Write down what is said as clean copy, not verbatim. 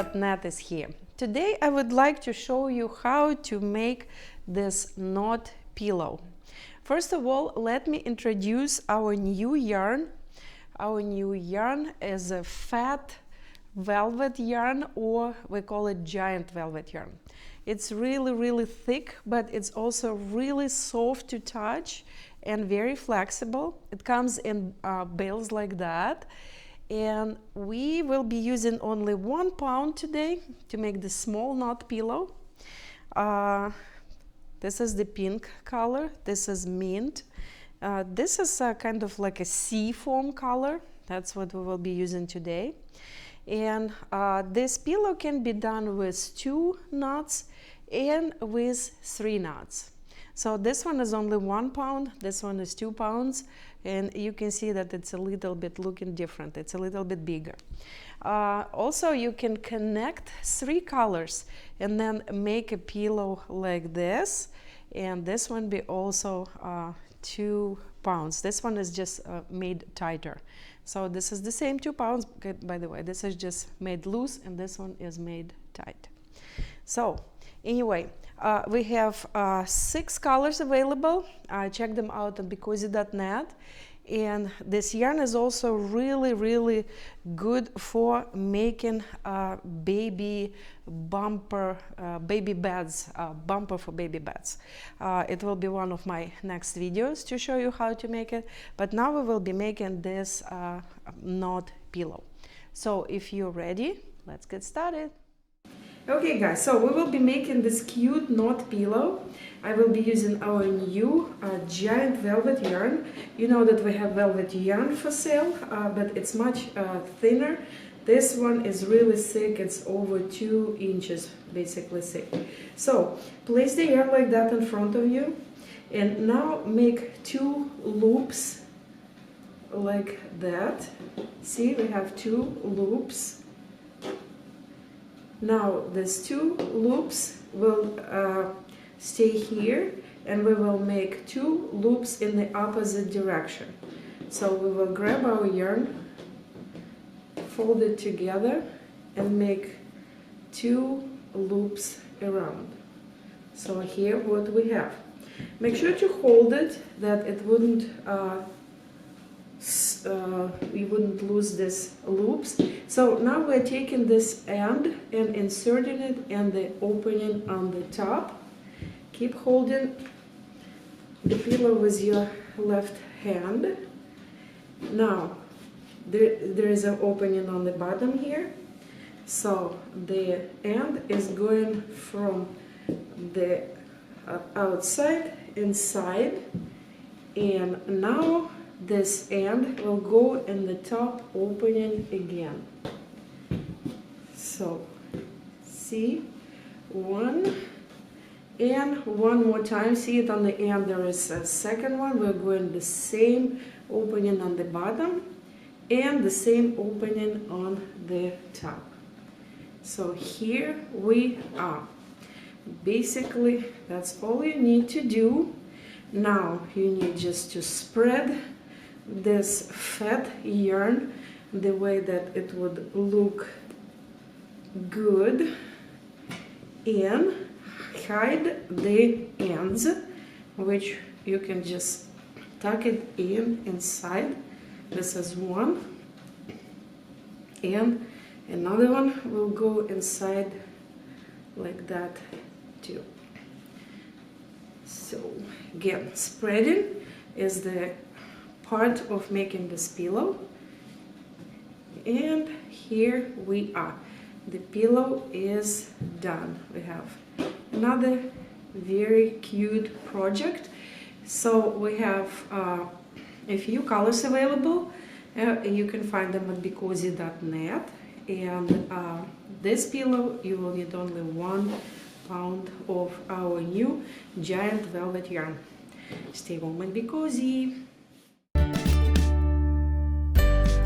Cozy.net is here. Today I would like to show you how to make this knot pillow. First of all, let me introduce our new yarn. Our new yarn is a fat velvet yarn, or we call it giant velvet yarn. It's really thick, but it's also really soft to touch and very flexible. It comes in bales like that. And we will be using only 1 pound today to make the small knot pillow. This is the pink color. This is mint. This is kind of like a sea foam color. That's what we will be using today. And this pillow can be done with 2 knots and with 3 knots. So this one is only 1 pound, this one is 2 pounds, and you can see that it's a little bit looking different. It's a little bit bigger. Also, you can connect 3 colors and then make a pillow like this, and this one be also 2 pounds. This one is just made tighter. So this is the same 2 pounds, by the way. This is just made loose, and this one is made tight. So anyway, we have 6 colors available. Check them out on BeCozy.net. And this yarn is also really good for making baby bumper, baby beds, bumper for baby beds. It will be one of my next videos to show you how to make it. But now we will be making this knot pillow. So if you're ready, let's get started. Okay guys, so we will be making this cute knot pillow. I will be using our new giant velvet yarn. You know that we have velvet yarn for sale, but it's much thinner. This one is really thick. It's over 2 inches basically thick. So place the yarn like that in front of you, and now make 2 loops like that. See, we have 2 loops. Now these 2 loops will stay here, and we will make 2 loops in the opposite direction. So we will grab our yarn, fold it together, and make 2 loops around. So here what we have. Make sure to hold it that it wouldn't we wouldn't lose these loops. So now we're taking this end and inserting it in the opening on the top. Keep holding the pillow with your left hand. Now there is an opening on the bottom here. So the end is going from the outside inside, and now this end will go in the top opening again. So see, 1 and 1 more time. See it on the end, there is a second one. We're going the same opening on the bottom and the same opening on the top. So here we are. Basically that's all you need to do. Now you need just to spread this fat yarn the way that it would look good, and hide the ends, which you can just tuck it inside. This is one, and another one will go inside like that too. So again, spreading is the part of making this pillow, and here we are. The pillow is done. We have another very cute project. So we have a few colors available. You can find them at BeCozy.net, and this pillow you will need only 1 pound of our new giant velvet yarn. Stay warm and be cozy.